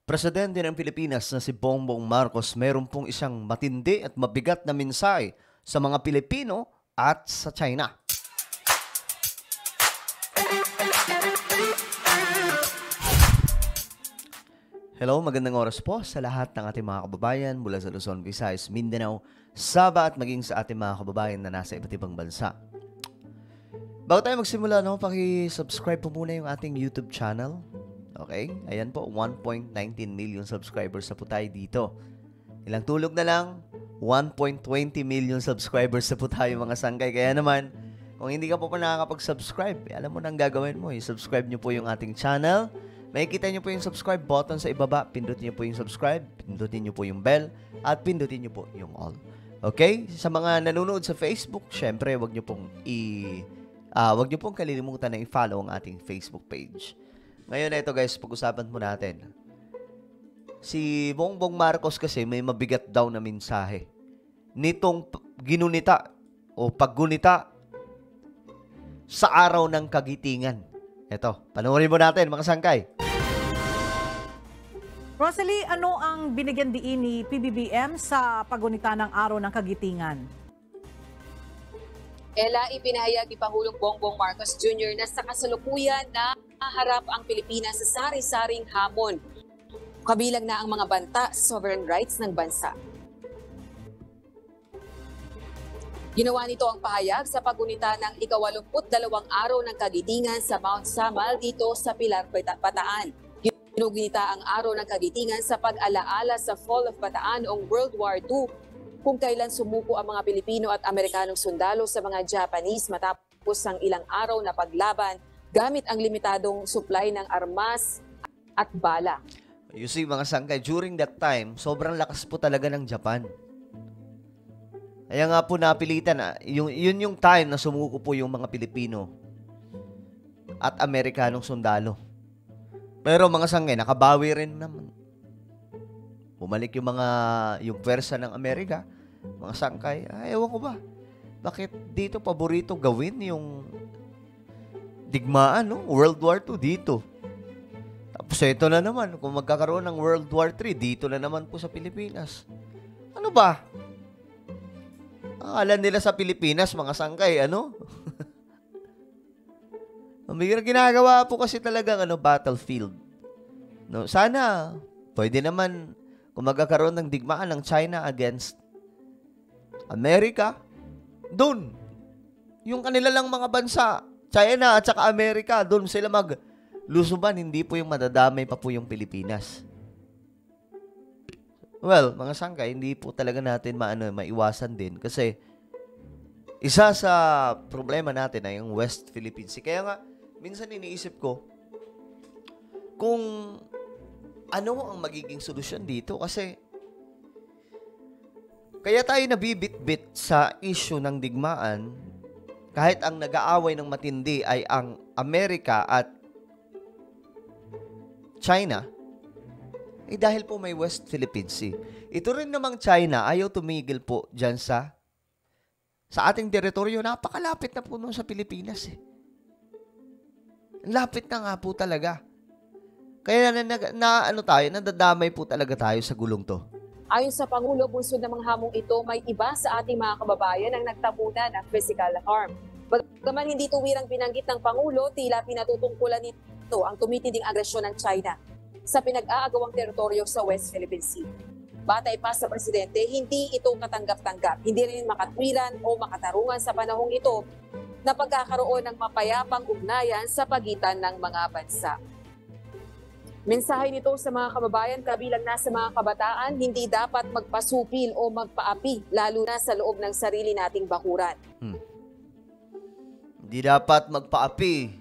Presidente ng Pilipinas na si Bongbong Marcos meron pong isang matindi at mabigat na mensahe sa mga Pilipino at sa China. Hello, magandang oras po sa lahat ng ating mga kababayan mula sa Luzon, Visayas, Mindanao, Sabah at maging sa ating mga kababayan na nasa iba't ibang bansa. Bago tayo magsimula, paki-subscribe po muna yung ating YouTube channel. Okay? Ayan po, 1.19 million subscribers na po tayo dito. Ilang tulog na lang, 1.20 million subscribers na po tayo mga sangkay. Kaya naman, kung hindi ka po pa nakakapag-subscribe, alam mo na ang gagawin mo. I-subscribe nyo po yung ating channel. Makikita nyo po yung subscribe button sa ibaba. Pindutin nyo po yung subscribe, pindutin nyo po yung bell, at pindutin nyo po yung all. Okay? Sa mga nanonood sa Facebook, syempre, wag nyo pong kalilimutan na i-follow ang ating Facebook page. Ngayon ito guys, pag-usapan po natin. Si Bongbong Marcos kasi may mabigat daw na mensahe. Nitong ginunita o paggunita sa araw ng kagitingan. Ito, panoorin mo natin mga sangkay. Rosalie, ano ang binigyan diin ni PBBM sa pagunita ng Araw ng Kagitingan? Ella, ipinahayag ni Pangulong Bongbong Marcos Jr. na sa kasalukuyan na harap ang Pilipinas sa sari-saring hamon. Kabilang na ang mga banta sa sovereign rights ng bansa. Ginawa nito ang pahayag sa pagunita ng ika-82 araw ng kagitingan sa Mount Samal dito sa Pilar, Bataan. Ginugunita ang araw ng kagitingan sa pag-alaala sa Fall of Bataan noong World War II, kung kailan sumuko ang mga Pilipino at Amerikanong sundalo sa mga Japanese matapos ang ilang araw na paglaban gamit ang limitadong supply ng armas at bala. You see mga sangkay, during that time, sobrang lakas po talaga ng Japan. Kaya nga po napilitan, yun yung time na sumuko po yung mga Pilipino at Amerikanong sundalo. Pero mga sangkay, nakabawi rin naman. Bumalik yung pwersa ng Amerika, mga sangkay, ewan ko ba, bakit dito paborito gawin yung digmaan, no? World War II dito. Tapos ito na naman, kung magkakaroon ng World War III, dito na naman po sa Pilipinas. Ano ba? Akala nila sa Pilipinas, mga sangkay, ano? May ginagawa po kasi talagang battlefield. No, sana pwede naman kung magkakaroon ng digmaan ng China against America, doon. Yung kanila lang mga bansa, China at saka America, doon sila maglusuban, hindi po yung madadamay pa po yung Pilipinas. Well, mga sangkay, hindi po talaga natin maiwasan din kasi isa sa problema natin ay yung West Philippine Sea. Kaya nga, minsan iniisip ko kung ano ang magiging solusyon dito kasi kaya tayo nabibitbit sa issue ng digmaan kahit ang nag-aaway ng matindi ay ang Amerika at China, dahil po may West Philippine Sea. Ito rin namang China, ayaw tumigil po dyan sa ating teritoryo. Napakalapit na po nun sa Pilipinas eh. Lapit na nga po talaga. Kaya nadadamay po talaga tayo sa gulong to. Ayon sa Pangulo, bunsod ng mga hamong ito, may iba sa ating mga kababayan ang nagtabunan ng physical harm. Bagaman hindi tuwirang binanggit ng Pangulo, tila pinatutungkulan nito ang tumitinding agresyon ng China sa pinag-aagawang teritoryo sa West Philippine Sea. Batay pa sa Presidente, hindi ito katanggap-tanggap, hindi rin makatwiran o makatarungan sa panahong ito na pagkakaroon ng mapayapang ugnayan sa pagitan ng mga bansa. Mensahe nito sa mga kababayan kabilang na sa mga kabataan, hindi dapat magpasupil o magpaapi, lalo na sa loob ng sarili nating bakuran. Hindi dapat magpaapi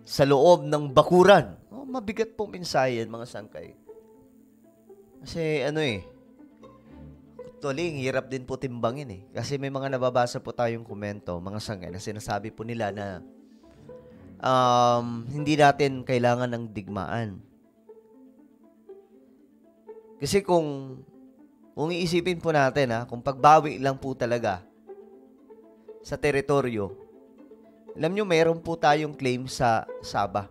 sa loob ng bakuran. Mabigat pong mensahe yan, mga sangkay. Kasi actually, hirap din po timbangin eh. Kasi may mga nababasa po tayong komento, mga sangkay, na sinasabi po nila na hindi natin kailangan ng digmaan. Kasi kung iisipin po natin kung pagbawi lang po talaga sa teritoryo, alam nyo, mayroon po tayong claim sa Sabah.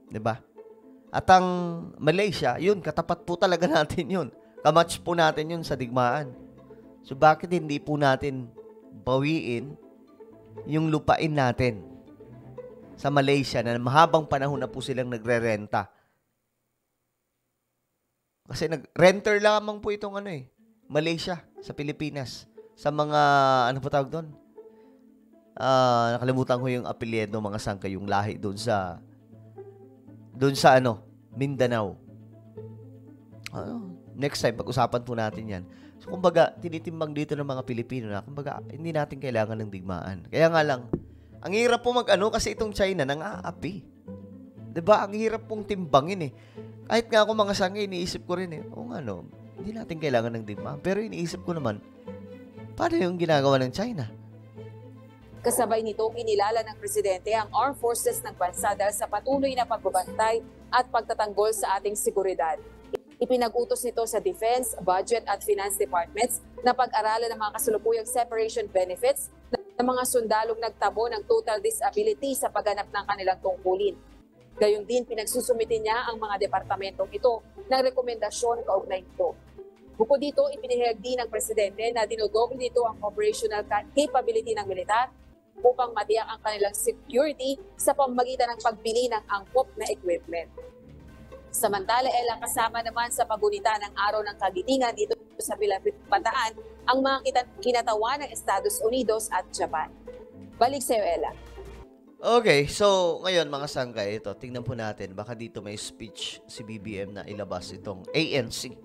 'Di ba? At ang Malaysia, yun, katapat po talaga natin yun. Kamatch po natin yun sa digmaan. So bakit hindi po natin bawiin yung lupain natin sa Malaysia na mahabang panahon na po silang nagre-renta? Kasi renter lamang po itong Malaysia sa Pilipinas. Sa mga, ano po tawag doon? Nakalimutan ko yung apelyido, mga sangkay, yung lahi doon sa Mindanao. Next time, pag-usapan po natin yan. So, kumbaga, tinitimbang dito ng mga Pilipino na, kumbaga, hindi natin kailangan ng digmaan. Kaya nga lang, ang hirap po kasi itong China nang-aapi. Diba? Ang hirap pong timbangin Kahit nga ako mga sangkay, iniisip ko rin hindi natin kailangan ng digmaan. Pero iniisip ko naman, paano yung ginagawa ng China? Kasabay nito, kinilala ng Presidente ang armed forces ng bansa dahil sa patuloy na pagbabantay at pagtatanggol sa ating seguridad. Ipinag-utos nito sa Defense, Budget at Finance Departments na pag-aralan ng mga kasalukuyang separation benefits ng mga sundalong nagtamo ng total disability sa pagganap ng kanilang tungkulin. Gayun din, pinagsusumite niya ang mga departamentong ito ng rekomendasyon kaugnay nito. Bukod dito, ipinahayag din ng Presidente na dinodoble nito ang operational capability ng militar upang matiyak ang kanilang security sa pamamagitan ng pagbili ng angkop na equipment. Samantala, kasama naman sa pagunita ng Araw ng Kagitingan dito sa Bataan ang mga kinatawa ng Estados Unidos at Japan. Balik sa iyo, Ella. Okay, so ngayon mga sangkay, ito, tingnan po natin, baka dito may speech si BBM na ilabas itong ANC.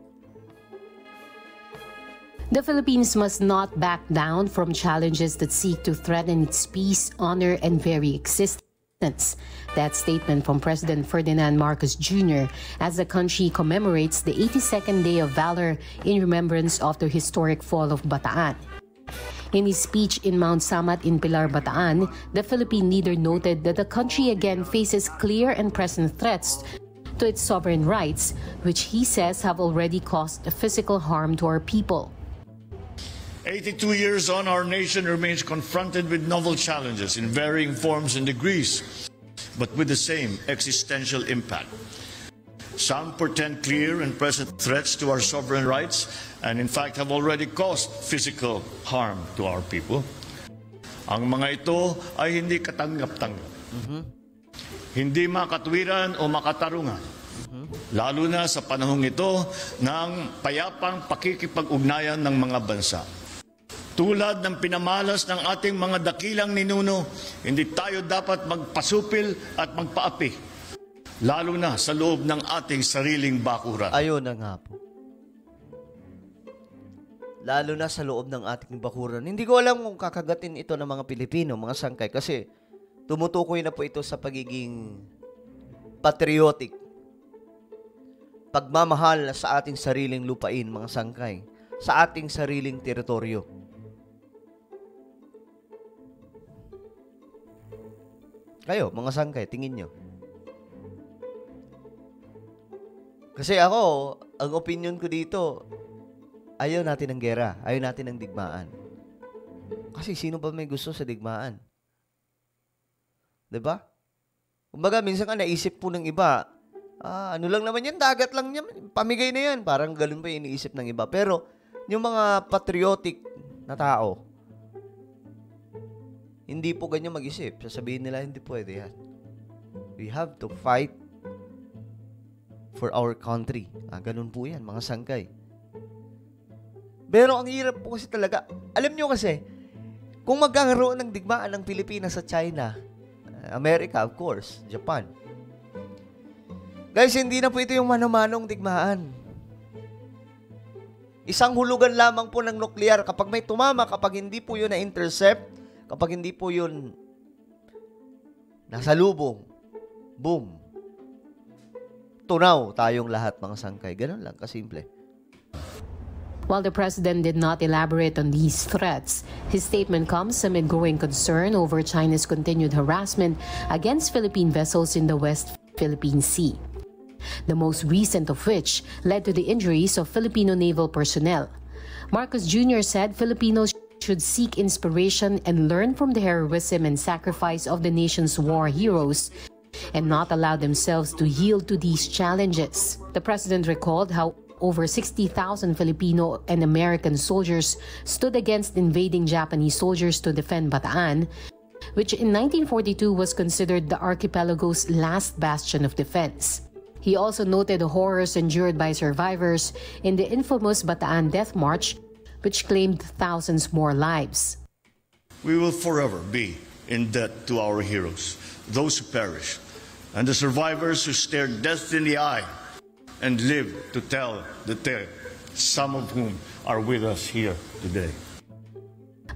The Philippines must not back down from challenges that seek to threaten its peace, honor, and very existence. That statement from President Ferdinand Marcos Jr. as the country commemorates the 82nd Day of Valor in remembrance of the historic fall of Bataan. In his speech in Mount Samat in Pilar, Bataan, the Philippine leader noted that the country again faces clear and present threats to its sovereign rights, which he says have already caused physical harm to our people. 82 years on, our nation remains confronted with novel challenges in varying forms and degrees, but with the same existential impact. Some portend clear and present threats to our sovereign rights and in fact have already caused physical harm to our people. Ang mga ito ay hindi katanggap-tanggap. Hindi makatwiran o makatarungan. Lalo na sa panahong ito ng payapang pakikipag-ugnayan ng mga bansa. Tulad ng pinamalas ng ating mga dakilang ninuno, hindi tayo dapat magpasupil at magpaapi, lalo na sa loob ng ating sariling bakuran. Ayun na nga po. Lalo na sa loob ng ating bakuran. Hindi ko alam kung kakagatin ito ng mga Pilipino, mga sangkay, kasi tumutukoy na po ito sa pagiging patriotic. Pagmamahal sa ating sariling lupain, mga sangkay, sa ating sariling teritoryo. Kayo, mga sangkay, tingin nyo. Kasi ako, ang opinion ko dito, ayaw natin ng gera, ayaw natin ng digmaan. Kasi sino ba may gusto sa digmaan? Diba? Kumbaga, minsan ka naisip po ng iba, ano lang naman yan, dagat lang yan, pamigay na yan. Parang ganun pa yung iniisip ng iba. Pero, yung mga patriotic na tao, hindi po ganyan mag-isip. Sasabihin nila, hindi pwede yan. We have to fight for our country. Ganun po yan, mga sangkay. Pero ang hirap po kasi talaga. Alam nyo kasi, kung magkakaroon ng digmaan ng Pilipinas sa China, America, of course, Japan. Guys, hindi na po ito yung mano-manong digmaan. Isang hulugan lamang po ng nuklear. Kapag may tumama, kapag hindi po yun na-intercept, kapag hindi po yun nasa lubong, boom. Tunaw tayong lahat, mga sangkay. Ganun lang, kasimple. While the president did not elaborate on these threats, his statement comes amid growing concern over China's continued harassment against Philippine vessels in the West Philippine Sea. The most recent of which led to the injuries of Filipino naval personnel. Marcos Jr. said Filipinos should seek inspiration and learn from the heroism and sacrifice of the nation's war heroes and not allow themselves to yield to these challenges. The president recalled how over 60,000 Filipino and American soldiers stood against invading Japanese soldiers to defend Bataan, which in 1942 was considered the archipelago's last bastion of defense. He also noted the horrors endured by survivors in the infamous Bataan Death March, which claimed thousands more lives. We will forever be in debt to our heroes, those who perished, and the survivors who stared death in the eye and lived to tell the tale, some of whom are with us here today.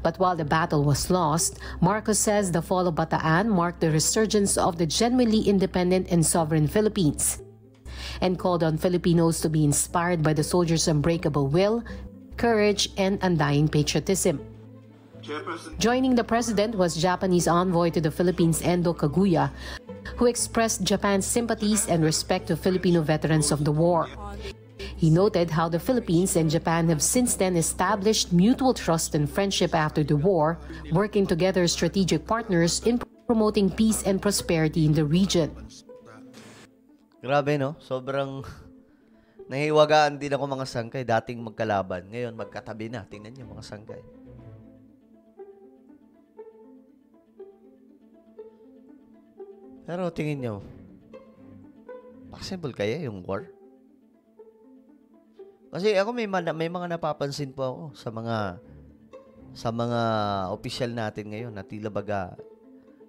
But while the battle was lost, Marcos says the fall of Bataan marked the resurgence of the genuinely independent and sovereign Philippines, and called on Filipinos to be inspired by the soldiers' unbreakable will, courage, and undying patriotism. Joining the president was Japanese envoy to the Philippines, Endo Kaguya, who expressed Japan's sympathies and respect to Filipino veterans of the war. He noted how the Philippines and Japan have since then established mutual trust and friendship after the war, working together as strategic partners in promoting peace and prosperity in the region. Grabe, no? Sobrang nahiwagaan din ako mga sangkay. Dating magkalaban. Ngayon, magkatabi na. Tingnan niyo mga sangkay. Pero tingin niyo, possible kaya yung war? Kasi ako may mga napapansin po ako sa mga opisyal natin ngayon na tila baga,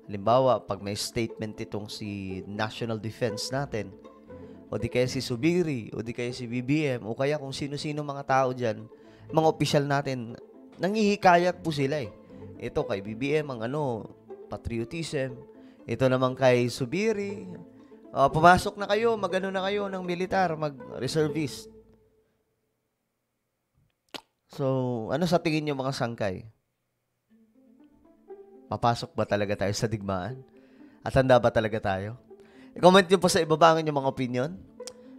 halimbawa, pag may statement itong si National Defense natin, o di kaya si Subiri, o di kaya si BBM, o kaya kung sino-sino mga tao dyan, mga opisyal natin, nangihikayat po sila eh. Ito kay BBM, ang patriotism. Ito naman kay Subiri, pumasok na kayo, magano na kayo ng militar, mag-reservist. So, ano sa tingin niyo mga sangkay? Papasok ba talaga tayo sa digmaan? At handa ba talaga tayo? I-comment niyo po sa ibaba ang inyong mga opinion.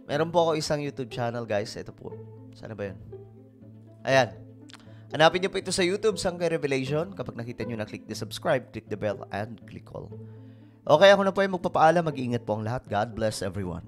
Meron po ako isang YouTube channel, guys. Ito po. Sana ba yun? Ayan. Hanapin niyo po ito sa YouTube, Sangkay Revelation. Kapag nakita niyo na, click the subscribe, click the bell, and click all. Okay, ako na po ay magpapaalam. Mag-iingat po ang lahat. God bless everyone.